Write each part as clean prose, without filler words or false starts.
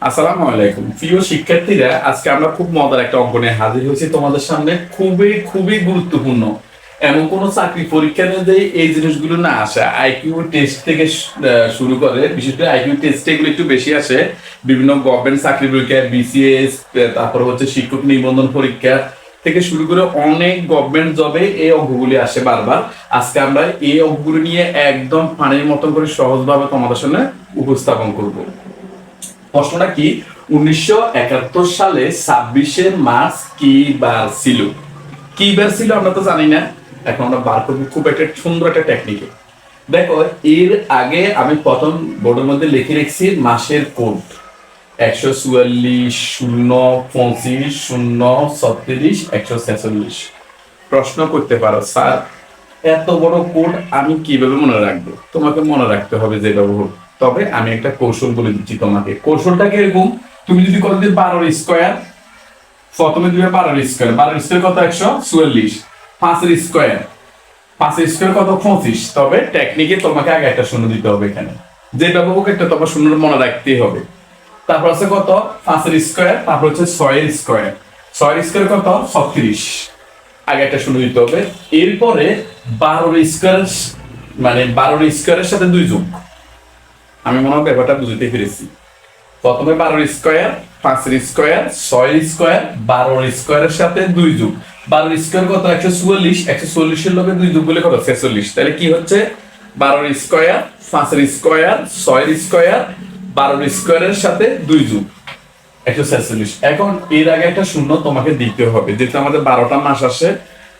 আসসালামু আলাইকুম প্রিয় শিক্ষার্থীরা, আজকে আমরা খুব মজার একটা অঙ্ক নিয়ে হাজির হয়েছি তোমাদের সামনে। খুবই খুবই গুরুত্বপূর্ণ। এমন কোন চাকরি পরীক্ষা নেই যে এই জিনিসগুলো না আসে। আইকিউ টেস্ট থেকে শুরু করে, বিশেষ করে আইকিউ টেস্টে এগুলো একটু বেশি আসে। বিভিন্ন গভর্নমেন্ট চাকরি পরীক্ষা, বিসিএস, তারপর হচ্ছে শিক্ষক নিবন্ধন পরীক্ষা থেকে শুরু করে অনেক গভর্নমেন্ট জবে এই অঙ্কগুলি আসে বারবার। আজকে আমরা এই অঙ্কগুলো নিয়ে একদম পানির মতন করে সহজভাবে তোমাদের সামনে উপস্থাপন করব। প্রশ্নটা কি? 1971 সালে 26শে মার্চ কি বার ছিল? কি বার ছিল আমরা তো জানি না। এখন আমরা বার করবো খুব একটা সুন্দর একটা টেকনিকে। দেখো, এর আগে আমি প্রথম বোর্ডের মধ্যে লিখে রেখেছি মাসের কোড 144, 0, 25, 0, 36, 146। প্রশ্ন করতে পারো, স্যার এত বড় কোড আমি কিভাবে মনে রাখবো? তোমাকে মনে রাখতে হবে যেভাবে হোক। তবে আমি একটা কৌশল বলে দিচ্ছি তোমাকে। কৌশলটা কিরকম? তুমি যদি করো যে 12 স্কোয়ার, প্রথমে দিবে 12 স্কোয়ার। 12 স্কোয়ার কত? 144। 5 স্কোয়ার, 5 স্কোয়ার কত? 25। তবে টেকনিকে তোমাকে আগে একটা শূন্য দিতে হবে এখানে। যেভাবে হোক একটা তোমার শূন্য মনে রাখতেই হবে। তারপর আছে কত? 5 স্কোয়ার। তারপর হচ্ছে 6 স্কোয়ার। 6 স্কোয়ার কত? 36। আগে একটা শূন্য দিতে হবে। এরপরে 12 স্কোয়ার, মানে 12 স্কোয়ারের সাথে 2 যোগ। আমি মনে হয় ব্যাপারটা বুঝতে পেরেছি। প্রথমে 12 স্কোয়ার, 5 স্কোয়ার, 6 স্কোয়ার, 12 স্কোয়ারের সাথে 2 যোগ। 12 স্কোয়ার কত? 144। 144-এর লগে 2 যোগ বলে কত? 46। তাহলে কি হচ্ছে? 12 স্কোয়ার, 5 স্কোয়ার, 6 স্কোয়ার, 12 স্কোয়ারের সাথে 2 যোগ 146। এখন এর আগে একটা শূন্য তোমাকে দিতে হবে, যেহেতু আমাদের 12টা মাস আসে।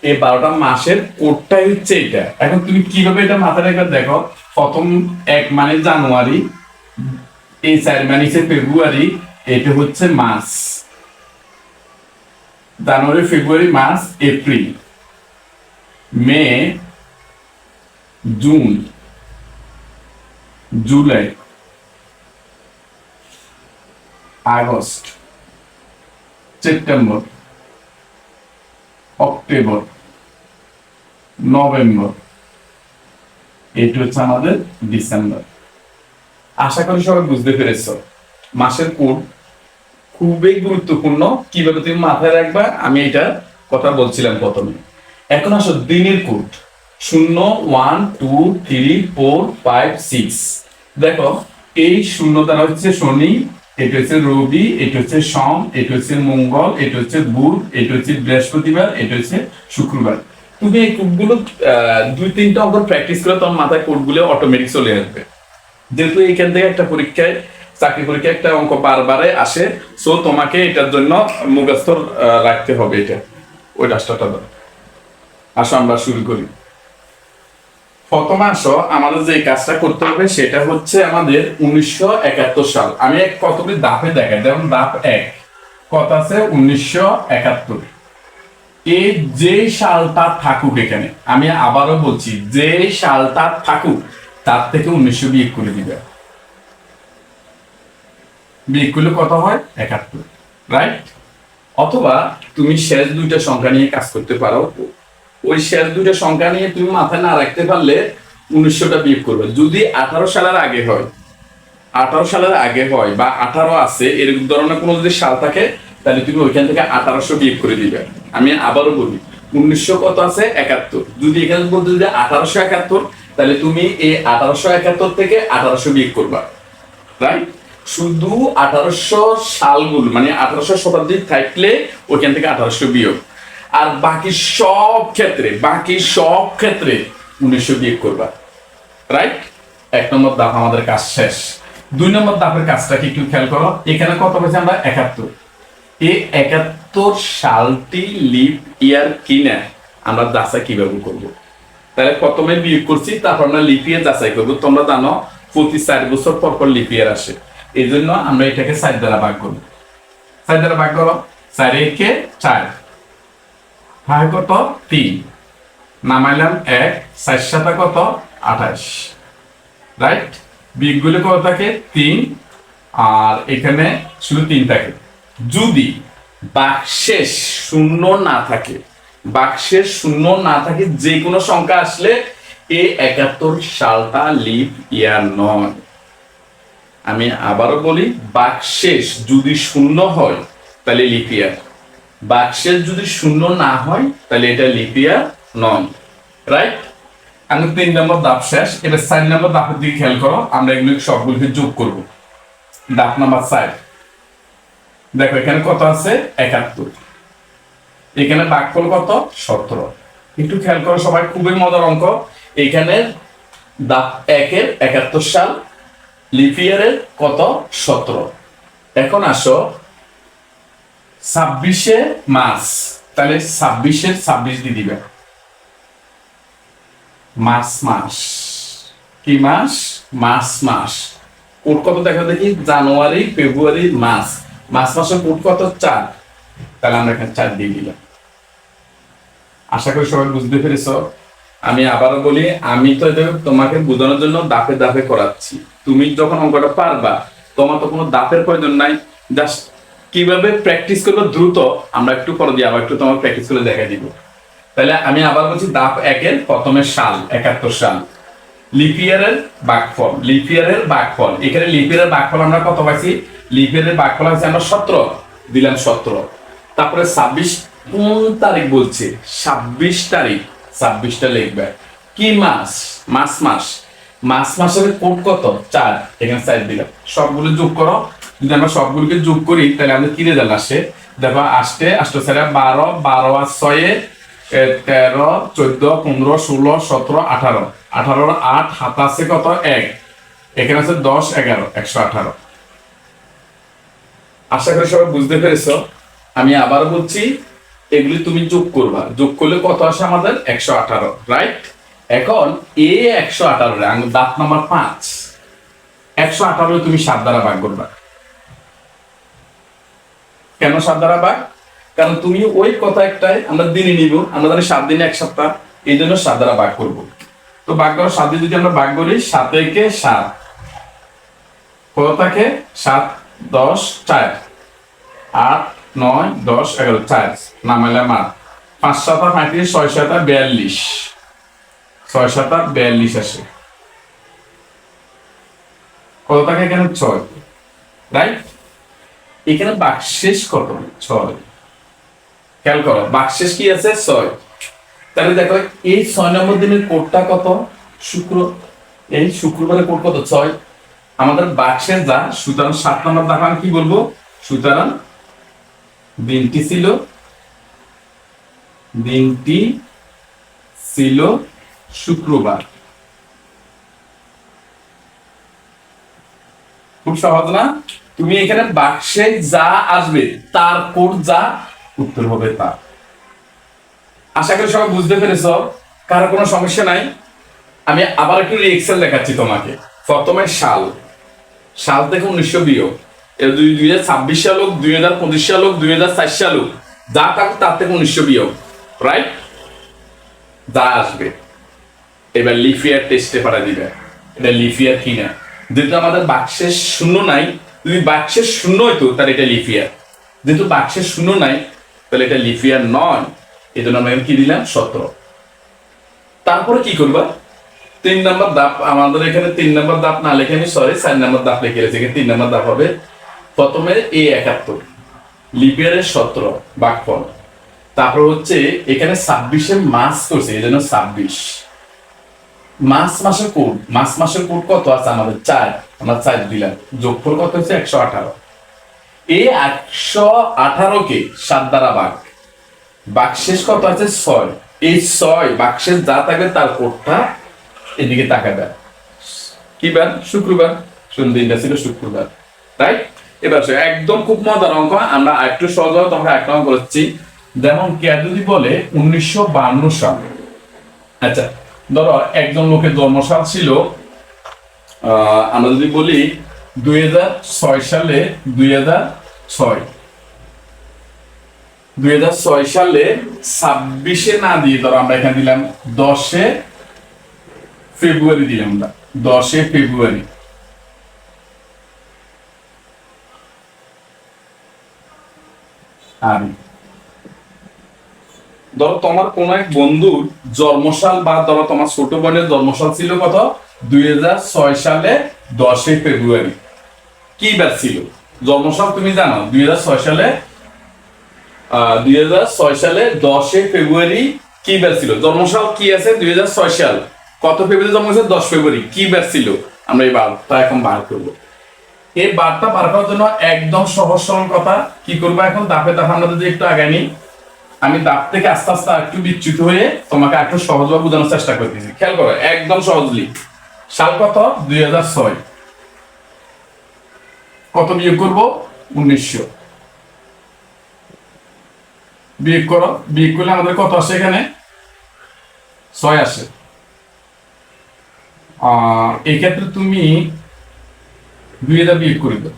এই 12টা মাসের কোডটাই হচ্ছে এটা। এখন তুমি কিভাবে এটা মাথায় রাখবে দেখো। প্রথম 1 মানে জানুয়ারি, এই 4 মানে হচ্ছে ফেব্রুয়ারি, এটা হচ্ছে মার্চ। জানুয়ারি, ফেব্রুয়ারি, মার্চ, এপ্রিল, মে, জুন, জুলাই, আগস্ট, সেপ্টেম্বর, অক্টোবর, নভেম্বর, এটা হচ্ছে আমাদের ডিসেম্বর। আশা করি সবাই বুঝতে পেরেছ। মাসের কোড খুবই গুরুত্বপূর্ণ, কিভাবে তুমি মাথায় রাখবা আমি এটা কথা বলছিলাম প্রথমে। এখন আসো দিনের কোড। 0, 1, 2, 3, 4, 5, 6। দেখো, এই শূন্য দ্বারা হচ্ছে শনি, এটা হচ্ছে রবি, এটা হচ্ছে সোম, এটা হচ্ছে মঙ্গল, এটা হচ্ছে বুধ, এটা হচ্ছে বৃহস্পতিবার, এটা হচ্ছে শুক্রবার। তুমি এই কোডগুলো 2-3টা অঙ্ক প্র্যাকটিস করে তোমার মাথায় কোডগুলো অটোমেটিক চলে আসবে। যেহেতু এইখান থেকে একটা পরীক্ষায়, চাকরি পরীক্ষায় একটা অঙ্ক বারবারে আসে, সো তোমাকে এটার জন্য মুখস্থ রাখতে হবে এটা। ওই রাষ্ট্রটা দাও। আসো আমরা শুরু করি। প্রথমে আসো, আমাদের যে কাজটা করতে হবে সেটা হচ্ছে আমাদের 1971 সাল। আমি কতগুলি ধাপে দেখাই। যেমন ধাপ 1 কত আছে? 1971। এই যে সালটা থাকুক এখানে, আমি আবারও বলছি, যে সালটা থাকুক তার থেকে 1900 বিয়োগ করে দিবে। বিয়োগ করলে কত হয়? 71, রাইট? অথবা তুমি শেষ 2টা সংখ্যা নিয়ে কাজ করতে পারো। ওই শেষ 2টা সংখ্যা নিয়ে তুমি মাথায় না রাখতে পারলে 1900টা বিয়োগ করবে। যদি 18 সালের আগে হয়, 18 সালের আগে হয় বা 18 আছে এরকম ধরনের কোনো যদি সাল থাকে, তাহলে তুমি ওইখান থেকে 1800 বিয়োগ করে দিবে। আমি আবারও বলি, 1900 কত আছে? 71। যদি এখানে বলতে যদি 1871, তাহলে তুমি এই 1871 থেকে 1800 বিয়োগ করবা, রাইট? শুধু 1800 সালগুলো, মানে 1800 শতাব্দী থাকলে ওইখান থেকে 1800 বিয়োগ। আর বাকি সব ক্ষেত্রে 1900 বিয়োগ করবা, রাইট? 1 নম্বর ধাপ আমাদের কাজ শেষ। 2 নম্বর ধাপের কাজটা কি একটু খেয়াল করো। এখানে কত পেয়েছি আমরা? 71। এই 71 সালটি লিপ ইয়ার কিনা আমরা যাচাই কিভাবে করব? তাহলে প্রথমে বিয়োগ করছি, তারপর আমরা লিপ ইয়ার যাচাই করবো। তোমরা জানো প্রতি 4 বছর পর পর লিপ ইয়ার আসে। এই জন্য আমরা এটাকে 4 দ্বারা ভাগ করবো। 4 দ্বারা ভাগ করো। 4 একে 4, ভাগ কত? 3, নামাইলাম 1, 4 সাথে কত? 28, রাইট? বিয়োগগুলো কত থাকে? 3, আর এখানে শুধু 3 থাকে। যদি বাক্সের শূন্য না থাকে, যে কোনো সংখ্যা আসলে এই 71 সালটা লিপ ইয়ার নয়। আমি আবারও বলি, বাকশেষ যদি শূন্য হয় তাহলে লিপ ইয়ার, বাকশেষ যদি শূন্য না হয় তাহলে এটা লিপ ইয়ার নয়। রাইট? আমি 3 নম্বর ধাপ শেষ। এবার 4 নম্বর ধাপের দিকে খেয়াল করো, আমরা এগুলো সবগুলোকে যোগ করব। ধাপ নাম্বার 4, দেখো এখানে কত আছে? 71। এখানে ভাগফল কত? 17। একটু খেয়াল করো সবাই, খুবই মজার অঙ্ক। এখানে ধাপ 1-এর 71 সাল, লিপ ইয়ারের কত? 17। এখন আসো 26-এ মাস, তাহলে 26-এর 26 দিয়ে দিবে। মাস মাস কি মাস? মাস মাস। কোড কত দেখো দেখি? জানুয়ারি, ফেব্রুয়ারি, মাস। মাস মাসের কোড কত? 4। তাহলে আমরা এখানে 4 দিয়ে দিলাম। আশা করি সবাই বুঝতে পেরেছ। আমি আবারও বলি, আমি তো এটা তোমাকে বোঝানোর জন্য দাপে দাপে করাচ্ছি। তুমি যখন অঙ্কটা পারবা, তোমার তো কোনো দাপের প্রয়োজন নাই। জাস্ট কিভাবে প্র্যাকটিস করবে দ্রুত, আমরা একটু পরে দিয়ে আবার একটু তোমার প্র্যাকটিস করে দেখা দিব। তাহলে আমি আবার বলছি, ধাপ 1-এর প্রথমে সাল 71 সাল, লিপ ইয়ারের ভাগফল, লিপ ইয়ারের ভাগফল। এখানে লিপ ইয়ারের ভাগফল আমরা কত পাইছি? লিপ ইয়ারের ভাগফল আছে আমরা 17, দিলাম 17। তারপরে 26 কোন তারিখ বলছে? 26 তারিখ, 26টা লিখবে। কি মাস? মাস মাস। মাস মাসের কোড কত? 4, এখানে 4 দিলাম। সবগুলো যোগ করো। যদি আমরা সবগুলোকে যোগ করি তাহলে আমাদের কি রেজাল্ট আসে? দেখো আসতে 12, 12 আর 6, 13, 14, 15, 16, 17, 18, 18 8 হাত আছে কত? 1, এখানে আছে 10, 11, 118। আশা করি সবাই বুঝতে পেরেছ। আমি আবার বলছি, এগুলি তুমি যোগ করবা, যোগ করলে কত আসে আমাদের? 118। রাইট? এখন এই 118 দাঁত নাম্বার 5, 118 তুমি 7 দ্বারা ভাগ করবা। কেন 7 দ্বারা ভাগ? কারণ তুমি ওই কথা একটাই, আমরা দিনে নিব, আমরা জানি 7 দিনে 1 সপ্তাহ, এই জন্য 7 দ্বারা ভাগ করবো। তো ভাগ করো 7 দিয়ে যদি আমরা ভাগ করি, 7 একে 7, কত থাকে? 7, 10, 4, 8, 9, 10, 11, 4 নামাইলাম 8, 5 7 35, 6 7 42, 6 7 42 আসে। কত থাকে এখানে? 6। রাইট? এখানে বাকশেষ কত? 6। খেয়াল করো, বাকশেষ কি আছে? 6। তাহলে দেখো এই 6 নম্বর দিনের কোডটা কত? শুক্র। এই শুক্রবারের কোড কত? 6। আমাদের বাকশেষ যা, সুতরাং 7 নম্বর ধাপ আমি কি বলবো? সুতরাং দিনটি ছিল শুক্রবার। খুব সহজ না? তুমি এখানে বাক্সে যা আসবে তার কোড যা, উত্তর হবে তা। আশা করি সবাই বুঝতে পেরেছ, কারো কোনো সমস্যা নাই। আমি আবার একটু রিএক্সেল দেখাচ্ছি তোমাকে। প্রথমে সাল, সাল থেকে 1900 বিয়োগ, 2026 সাল হোক, 2025 সাল হোক, 2004 সাল হোক, যা থাকুক তার থেকে 1900 বিয়োগ। রাইট? যা আসবে এবার লিপ ইয়ার টেস্টে পাঠা দিবে, এটা লিপ ইয়ার কিনা। যেহেতু আমাদের বাক্সের শূন্য নাই, যদি বাক্সের শূন্য হইতো তাহলে এটা লিপ ইয়ার। যেহেতু বাক্সের শূন্য নাই তাহলে এটা লিপ ইয়ার নয়, এই জন্য আমরা কি দিলাম? 17। তারপরে কি করবা? 3 নম্বর ধাপ, আমাদের এখানে 3 নম্বর ধাপ না লিখে আমি 4 নম্বর ধাপ লিখে রেখেছি। 3 নম্বর ধাপ হবে প্রথমে এ 71, লিপ ইয়ারের 17 ভাগফল। তারপর হচ্ছে এখানে 26-এর মাস করছে, এই জন্য 26। মাস মাসের কোড, মাস মাসের কোড কত আছে আমাদের? 4, আমরা 4 দিলাম। যোগফল কত হচ্ছে? 118। এই 118 কে 7 দ্বারা ভাগ, বাক্সেস কত আছে? 6। এই 6 বাক্সেস যা থাকবে তার কোডটা এদিকে তাকাবে। কি বার? শুক্রবার। দিনটা ছিল শুক্রবার। রাইট? এবার একদম খুব মজার অঙ্ক, আমরা একটু সহজ হবে তখন এক নম্বর করেছি। যেমন কে যদি বলে 1952 সাল, আচ্ছা ধরো একজন লোকের জন্মসাল ছিল, আমরা যদি বলি 2006 সালে, 2006 সালে 26-এ না দিয়ে ধরো আমরা এখানে দিলাম 10-এ ফেব্রুয়ারি দিলাম, 10-এ ফেব্রুয়ারি। আর ধরো তোমার কোন এক বন্ধুর জন্মসাল বা ধরো তোমার ছোট বোনের জন্মসাল ছিল কত? 2006 সালে 10-এ ফেব্রুয়ারি। কি বার ছিল? জন্মসাল তুমি জানো 2006 সালে 2006 সালে 10 ফেব্রুয়ারি কি বার ছিল? জন্মসাল কি আছে 2006 সাল, কত ফেব্রুয়ারি জন্ম হয়েছে? 10 ফেব্রুয়ারি, কি বার ছিল? আমরা এই বারটা এখন বার করবো। এই বারটা বার করার জন্য একদম সহজ সরল কথা, কি করবো এখন ধাপে ধাপে আমরা যদি একটু আগাই নিই, আমি ধাপ থেকে আস্তে আস্তে একটু বিচ্যুত হয়ে তোমাকে একটু সহজভাবে বোঝানোর চেষ্টা করতেছি। খেয়াল করো, একদম সহজলি। সাল কত? 2006। কত বিয়োগ করবো? 1900। বিয়োগ করো, বিয়োগ করলে আমাদের কত আসে? এখানে 6 আসে। এই ক্ষেত্রে তুমি 2000 বিয়োগ করে দাও।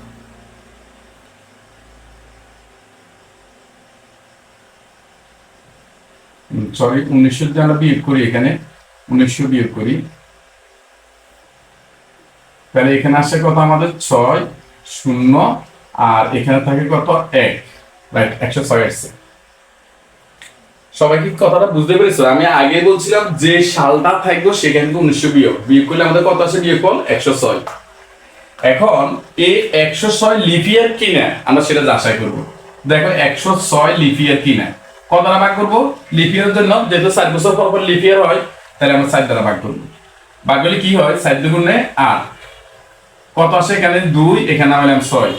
সরি, 1900 যদি আমরা বিয়োগ করি, এখানে 1900 বিয়োগ করি, তাহলে এখানে আসে কত আমাদের? 6 0, আর এখানে থাকে কত? 1। রাইট, 106 আসছে। সবাই কি কথাটা বুঝতে পেরেছো? আমি আগে বলছিলাম যে সালটা থাকবে সেখান থেকে 1900 বিয়োগ, বিয়োগ করলে আমাদের কত আসে? বিয়োগফল 106। এখন এই 106 লিপিয়ার কিনা আমরা সেটা যাচাই করব। দেখো 106 লিপিয়ার কিনা, কত দ্বারা ভাগ করবো? লিপিয়ার জন্য যেহেতু 4 বছর পর পর লিপিয়ার হয়, তাহলে আমরা 4 দ্বারা ভাগ করবো। ভাগ করলে কি হয়? 4 দুগুণে 8, কত আসে? এখানে 2, এখানে আমাদের 6,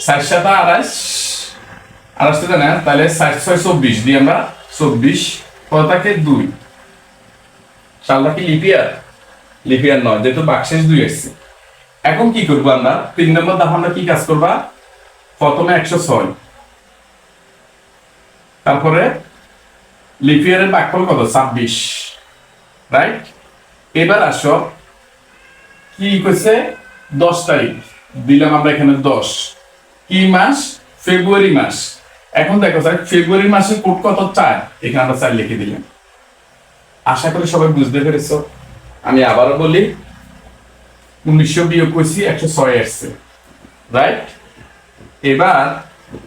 4 7 28, 28 জানা, তাহলে 4 6 24 দিয়ে আমরা 24, কত থাকে? 2। সালটা কি লিপিয়ার? লিপিয়ার নয়, যেহেতু বাক্সেস 2 আসছে। এখন কি করবো আমরা? 3 নম্বর ধাপ আমরা কি কাজ করবা? প্রথমে 106, তারপরে লিপিয়ারের ভাগফল কত? 26। রাইট, এবার আসো কি কইছে? 10 তারিখ দিলাম আমরা এখানে 10। কি মাস? ফেব্রুয়ারি মাস। এখন দেখো স্যার, ফেব্রুয়ারি মাসের কোড কত? 4। এখানে আমরা 4 লিখে দিলাম। আশা করি সবাই বুঝতে পেরেছো। আমি আবারও বলি, 1900 বিয়োগ করছি, 106 আসছে। রাইট, এবার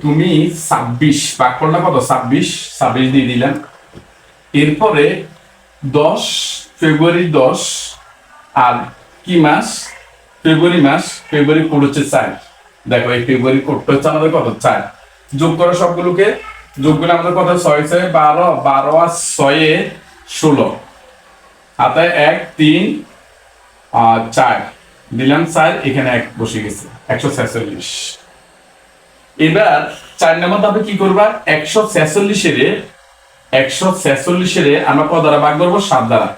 তুমি 26 ভাগফলটা কত? 26 দিয়ে দিলাম। এরপরে 10 ফেব্রুয়ারি 10, আর কি মাস? ফেব্রুয়ারি মাস। ফেব্রুয়ারি কোড হচ্ছে 4। দেখো এই ফেব্রুয়ারি কোডটা হচ্ছে আমাদের কত? 4। যোগ করো সবগুলোকে, যোগ করলে আমাদের কত? 6 6 12, 12 আর 6 16, হাতে 1 3 আর 4 দিলাম 4, এখানে 1 বসে গেছে, 146। এবার 4 নম্বর ধাপে কি করবা? 146 এর আমরা কত দ্বারা ভাগ করবো? 7 দ্বারা।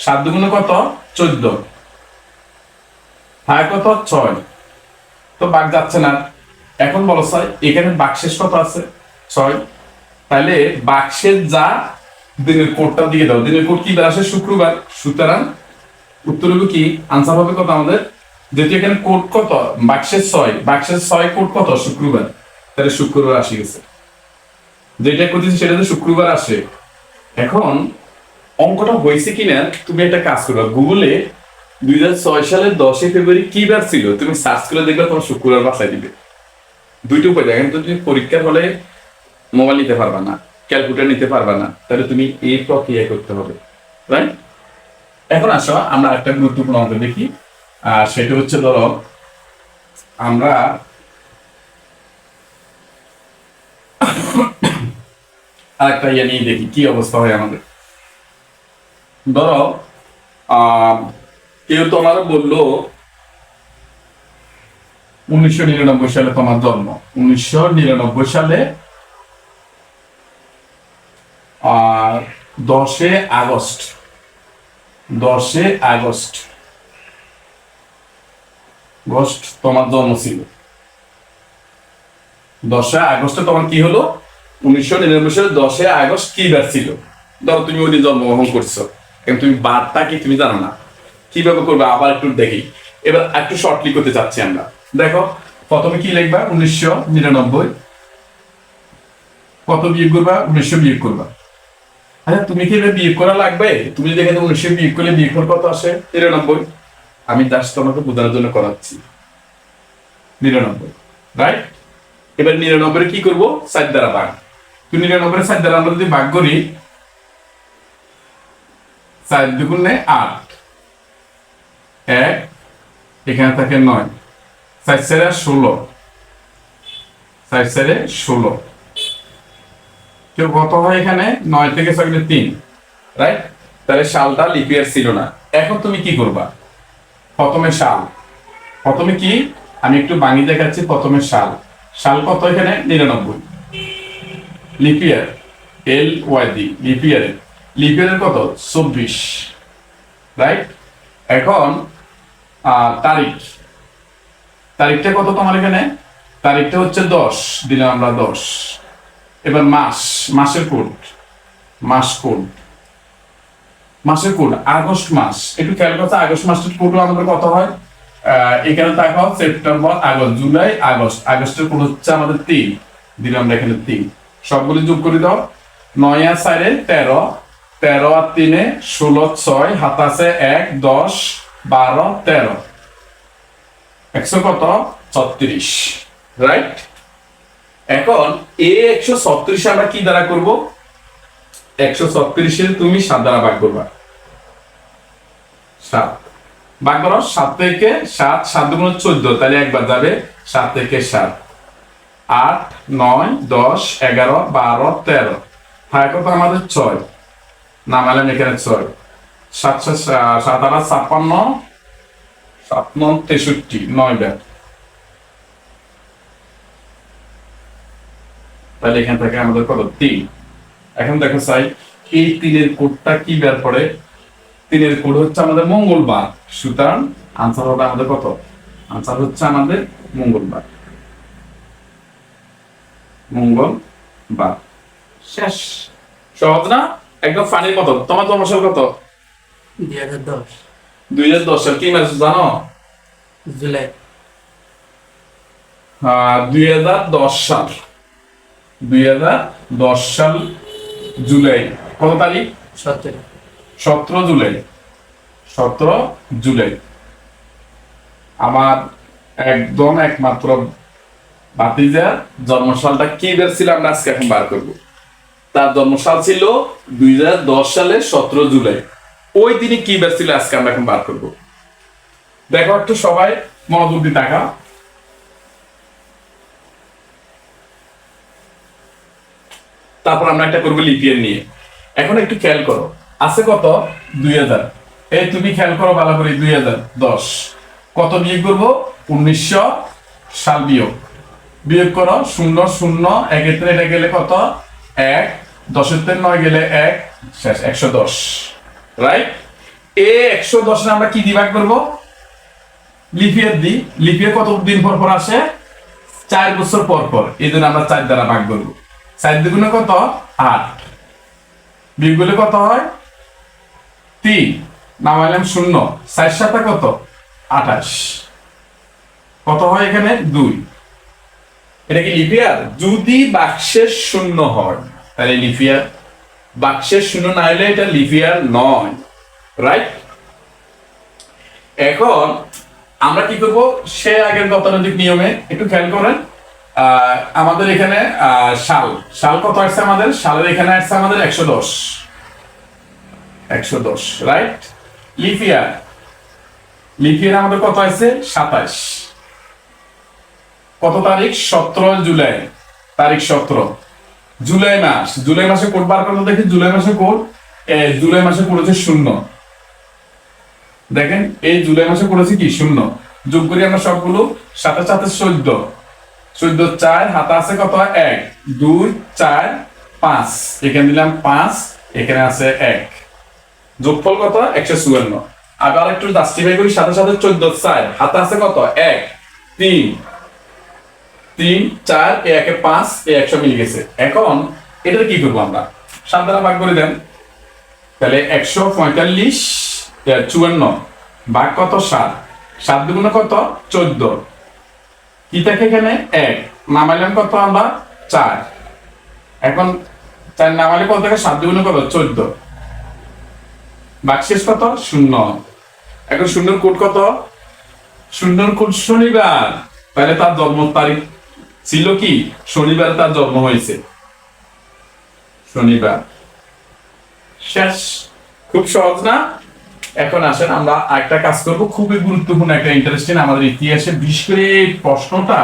7 দুগুণে কত? 14, হয় কত? 6। তো ভাগ যাচ্ছে না। এখন বলো স্যার, এখানে বাক্সেস কত আছে? 6। তাহলে বাক্সের যা দিনের কোডটা দিয়ে দাও। দিনের কোড কি বার আসে? শুক্রবার। সুতরাং উত্তর হবে কি? আনসার হবে কত আমাদের? যেহেতু এখানে কোড কত? বাক্সের 6, বাক্সের 6 কোড কত? শুক্রবার। তাহলে শুক্রবার আসে গেছে। যেটা করতেছি সেটা তো শুক্রবার আসে। এখন অঙ্কটা হয়েছে কিনা তুমি একটা কাজ করবে, গুগলে 2006 সালের 10 ফেব্রুয়ারি কি বার ছিল তুমি সার্চ করে দেখবে, তোমার শুক্রবার বাসায় দিবে। দুইটা উপায়। দেখেন, তো তুমি পরীক্ষার হলে মোবাইল নিতে পারবা না, ক্যালকুলেটর নিতে পারবা না, তাহলে তুমি এই প্রক্রিয়া করতে হবে। রাইট, এখন আসো আমরা একটা গুরুত্বপূর্ণ অঙ্ক দেখি। আর সেটা হচ্ছে, ধরো আমরা আরেকটা ইয়ে নিয়ে দেখি কি অবস্থা হয় আমাদের। ধরো কেউ তোমার বললো 1999 সালে তোমার জন্ম। 1999 সালে 10 আগস্ট 10 আগস্ট তোমার জন্ম ছিল। 10 আগস্টে তোমার কি হলো? 1999 সালে 10 আগস্ট কি বার ছিল? ধরো তুমি ওই দিন জন্মগ্রহণ করছো, কিন্তু তুমি বারটা কি তুমি জানো না, কিভাবে করবে? আবার একটু দেখি। এবার একটু শর্টলি করতে চাচ্ছি আমরা। দেখো, প্রথমে কি লিখবা? 1999, কত বিয়োগ করবা? 1900 বিয়োগ করবা। আচ্ছা, তুমি কি এবার বিয়োগ করা লাগবে? তুমি যদি এখানে 1900 বিয়োগ করলে বিয়োগফল কত আসে? 99। আমি জাস্ট তোমাকে বোঝানোর জন্য করাচ্ছি। 99। রাইট, এবার 99 কি করবো? 4 দ্বারা ভাগ। তো 99 4 দ্বারা আমরা যদি ভাগ করি, 4 দুগুণে 8, 1, এখানে থাকে 9, চার চারে 16, 4 চারে 16, কেউ কত হয় এখানে 9 থেকে 6 গেলে 3, রাইট? তাহলে সালটা লিপ ইয়ার ছিল না। এখন তুমি কি করবা? প্রথমে সাল, প্রথমে কি আমি একটু বাঙি দেখাচ্ছি। প্রথমে সাল, সাল কত এখানে 99, লিপ ইয়ার LYD, লিপ ইয়ারের কত 24, রাইট? এখন তারিখ, তারিখটা কত তোমার এখানে? তারিখটা হচ্ছে 10 দিলাম আমরা 10। এবার মাস, মাসের কোড, মাসের কোড আগস্ট মাস। একটু খেয়াল করছে আগস্ট মাসের কোড আমাদের কত হয়? এখানে তাকাও, সেপ্টেম্বর, আগস্ট, জুলাই, আগস্ট। আগস্টের কোড হচ্ছে আমাদের 3, দিলাম আমরা এখানে 3। সবগুলি যোগ করে দাও। 9 আর 4 13, 13 আর 3 16, 6 হাত আছে 1 10 12 13, 100 কত 36, রাইট? এখন এই 136 আমরা কি দ্বারা করব? 136 এর তুমি 7 দ্বারা ভাগ করবা। 7 ভাগ করো, 7 থেকে 7, 7 দুগুণ 14, তাহলে একবার যাবে 7 থেকে 7, 8 9 10 11 12 13, হয় কত আমাদের 6, নামালাম এখানে 6, 7 7 8 56, 7 9 63, 9 বার। তাহলে এখান থেকে আমাদের কত 3। এখন দেখো চাই এই 3 এর কোডটা কি বের পড়ে? 3 এর কোড হচ্ছে আমাদের মঙ্গলবার, সুতরাং আনসার হবে আমাদের কত? আনসার হচ্ছে আমাদের মঙ্গলবার, মঙ্গলবার। শেষ। সহজ না? একদম ফানির মতো। তোমার জন্মসাল কত? 2010 2010 সাল কি মাস জানো? জুলাই। 2010 সাল, 2010 সাল জুলাই কত তারিখ? 17 জুলাই, 17 জুলাই। আমার একদম একমাত্র ভাতিজার জন্মসালটা কি বের ছিল আমরা আজকে এখন বার করব। তার জন্মসাল ছিল 2010 সালের 17 জুলাই। ওই দিনে কি বের ছিল আজকে আমরা এখন বার করব। দেখো একটু সবাই মনোযোগ দিয়ে তাকাও। তারপর আমরা একটা করবো লিপ ইয়ার নিয়ে। এখন একটু খেয়াল করো, আছে কত 2000। এই তুমি খেয়াল করো ভালো করে, 2010 কত বিয়োগ করবো? 1900 সাল বিয়োগ করো। 0 0 একের থেকে এটা গেলে কত 1, 10 থেকে 9 গেলে 1, শেষ 110, রাইট? এই 110 আমরা কি দিয়ে ভাগ করবো? লিপ ইয়ার দিই। লিপ ইয়ার কত দিন পর পর আসে? 4 বছর পর পর। এই জন্য আমরা 4 দ্বারা ভাগ করবো। 4 দুগুণে কত 8, বিয়োগ করলে কত হয় 3, নামাইলাম 0, 4 7 কত 28, কত হয় এখানে 2। এটা কি লিপ ইয়ার? যদি বাক্সের শূন্য হয় তাহলে লিপ ইয়ার, বাক্সের শূন্য না হলে এটা লিপ ইয়ার নয়, রাইট? এখন আমরা কি করব? সে আগের গতানুগতিক নিয়মে একটু খেয়াল করেন। আমাদের এখানে সাল কত আসছে? আমাদের সালের এখানে আসছে আমাদের 110, রাইট? লিপ ইয়ার আমাদের কত আছে 27। কত তারিখ? 17 জুলাই, তারিখ 17। জুলাই মাসে কোড বার করতে দেখি। জুলাই মাসে কোড হচ্ছে 0। দেখেন এই জুলাই মাসে করেছি কি 0, যোগ করি আমরা সবগুলো। 7 7 14, 14 4 হাতে আছে কত 1 2 4 5, এখানে দিলাম 5, এখানে আছে 1, যোগফল কত 154। আবার একটু জাস্টিফাই করি। 7 7 14 4 হাতে আছে কত 1 3 3 4, 1 5, 100 মিলে গেছে। এখন এটা কি করবো আমরা? 7 দ্বারা ভাগ করে দেন। তাহলে 145 54 ভাগ কত 7, 7 দুগুণে কত 14, কি থাকে এখানে 1, নামাইলাম কত আমরা 4। এখন 4 নামাইলে কত থাকে? 7 দুগুণে কত 14, বাক্সেস কত 0। এখন 0 কোড কত? 0 কোড শনিবার। তাহলে তার জন্ম তারিখ ছিল কি শনিবার, তার জন্ম হয়েছে শনিবার। শেষ। খুব সহজ না? এখন আসেন আমরা একটা কাজ করব, খুবই গুরুত্বপূর্ণ একটা ইন্টারেস্টিং আমাদের ইতিহাসে, বিশেষ করে এই প্রশ্নটা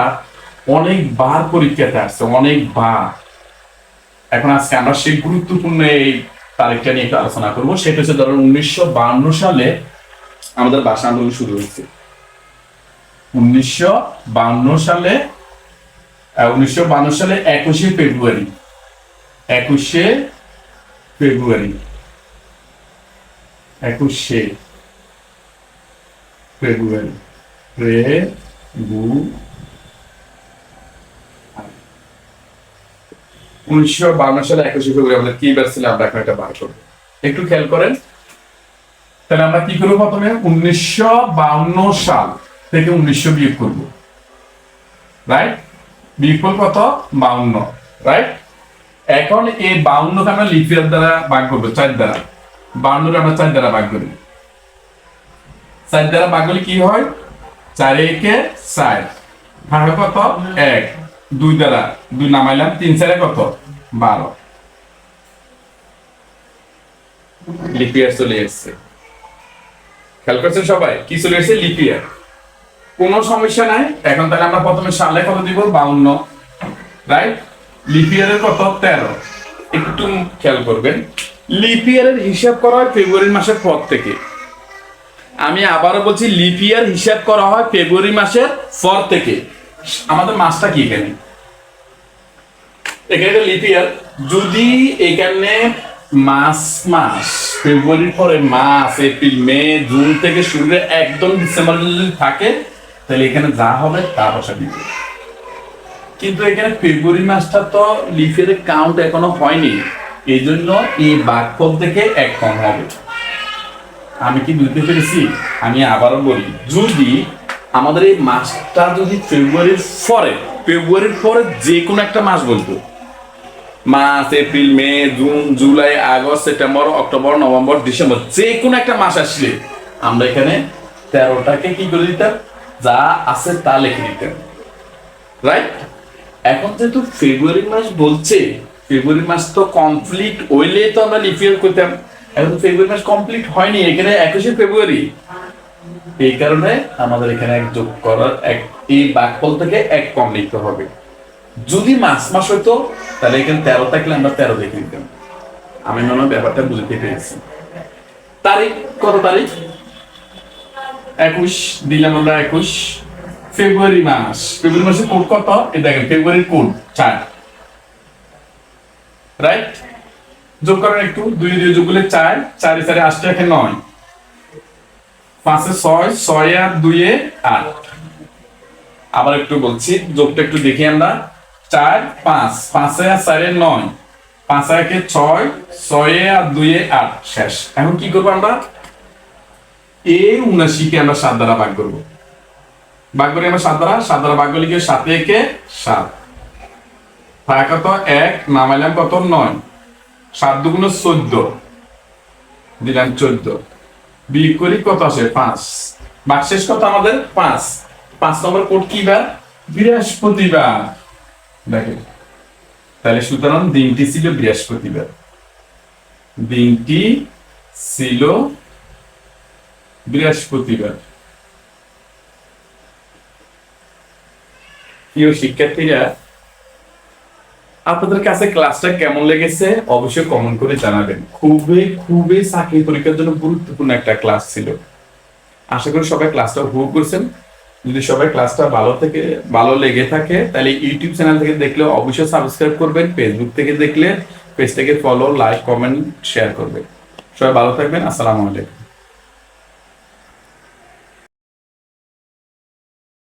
অনেকবার পরীক্ষাতে আসছে, অনেকবার। এখন আজকে আমরা সেই গুরুত্বপূর্ণ এই তারিখটা নিয়ে একটু আলোচনা করবো। সেটা হচ্ছে ধরুন 1952 সালে আমাদের ভাষা আন্দোলন শুরু হয়েছে। 1952 সালে 21শে ফেব্রুয়ারি, 21শে ফেব্রুয়ারি 21শে ফেব্রুয়ারি রে গু 1952 সালে 21শে ফেব্রুয়ারি আমাদের কি বার ছিল, আমরা এখন এটা বার করবো। একটু খেয়াল করেন, তাহলে আমরা কি করবো, প্রথমে 1952 সাল থেকে 1900 বিয়োগ করবো, রাইট? বিয়োগফল কত? 52, রাইট? এখন এই 52কে আমরা লিপ ইয়ার দ্বারা ভাগ করবো, 4 দ্বারা। 52 আমরা 4 দ্বারা ভাগ করি, 4 দ্বারা ভাগ করলে কি হয়? 4 একে 4, ভাগ কত? 1, 2 দ্বারা 2 নামাইলাম, 3 4 কত? 12। লিপ ইয়ার চলে এসছে, খেয়াল করছেন সবাই? কি চলে এসছে? লিপ ইয়ার। কোনো সমস্যা নাই। এখন তাহলে আমরা প্রথমে সালে কত দিব? 52, রাইট? লিপ ইয়ারের কত? 13। একটু খেয়াল করবেন, লিপ ইয়ারের হিসাব করা হয় ফেব্রুয়ারি মাসের পর থেকে। আমি আবারও বলছি, লিপ ইয়ার হিসাব করা হয় ফেব্রুয়ারি মাসের পর থেকে। আমাদের মাসটা কি এখানে? এখানে লিপ ইয়ার। যদি এখানে মাস ফেব্রুয়ারির পরে মার্চ, এপ্রিল, মে, জুন থেকে শুরু করে একদম ডিসেম্বর যদি থাকে, তাহলে এখানে যা হবে তা বসা দিবে। কিন্তু এখানে ফেব্রুয়ারি মাসটা তো লিপ ইয়ারের কাউন্ট এখনো হয়নি, এই জন্য এই ভাগফল থেকে 1 কম হবে। আমি কি বুঝতে পেরেছি? আমি আবারও বলি, যদি আমাদের এই মাসটা যদি ফেব্রুয়ারির পরে যে কোনো একটা মাস বলতো, মার্চ, এপ্রিল, মে, জুন, জুলাই, আগস্ট, সেপ্টেম্বর, অক্টোবর, নভেম্বর, ডিসেম্বর, যে কোনো একটা মাস আসলে আমরা এখানে 13টাকে কি করে দিতাম? যা আছে তা লিখে দিতাম, রাইট? এখন যেহেতু ফেব্রুয়ারি মাস বলছে, ফেব্রুয়ারি মাস তো কমপ্লিট হইলে তো আমরা লিপ ইয়ার করতাম। এখন তো ফেব্রুয়ারি মাস কমপ্লিট হয়নি, এখানে 21শে ফেব্রুয়ারি। এই কারণে আমাদের এখানে 1 যোগ করার, এই ভাগফল থেকে 1 কম লিখতে হবে। যদি মাস হইতো তাহলে এখানে 13 থাকলে আমরা 13 লিখে দিতাম। আমি মনে হয় ব্যাপারটা বুঝতে পেরেছি। তারিখ কত? তারিখ 21 দিলাম আমরা, 21 ফেব্রুয়ারি মাস। ফেব্রুয়ারি মাসের কোড কত? এই দেখেন, ফেব্রুয়ারির কোড 4, রাইট? যোগ করেন একটু, 2 যোগ করলে 4, 4 4 8 এখানে 9, 5 6, 6 আর 2 8। আবার একটু বলছি, যোগটা একটু দেখি আমরা। 4 5, 5 আর 4 9, 5 1 6, 6 আর 2 8, শেষ। এখন কি করবো আমরা? এই 79 কে আমরা 7 দ্বারা ভাগ করবো। ভাগ করি আমরা 7 দ্বারা ভাগ করলে কি 7 1 7, ভাগ কত? 1, নামাইলাম কত? 9, 7 2 14, দিলাম 14, বিয়োগ করি কত আসে? 5। ভাগশেষ কত আমাদের? 5। 5 নম্বর কোড কি বার? বৃহস্পতিবার। দেখেন, তাহলে সুতরাং দিনটি ছিল বৃহস্পতিবার। দিনটি ছিল বৃহস্পতিবার। প্রিয় শিক্ষার্থীরা, আপনাদের কাছে ক্লাসটা কেমন লেগেছে অবশ্যই কমেন্ট করে জানাবেন। খুবই চাকরি পরীক্ষার জন্য গুরুত্বপূর্ণ একটা ক্লাস ছিল। আশা করি সবাই ক্লাসটা উপভোগ করছেন। যদি সবাই ক্লাসটা ভালো লেগে থাকে, তাহলে ইউটিউব চ্যানেল থেকে দেখলে অবশ্যই সাবস্ক্রাইব করবেন। ফেসবুক থেকে দেখলে পেজটাকে ফলো, লাইক, কমেন্ট, শেয়ার করবেন। সবাই ভালো থাকবেন। আসসালামু আলাইকুম।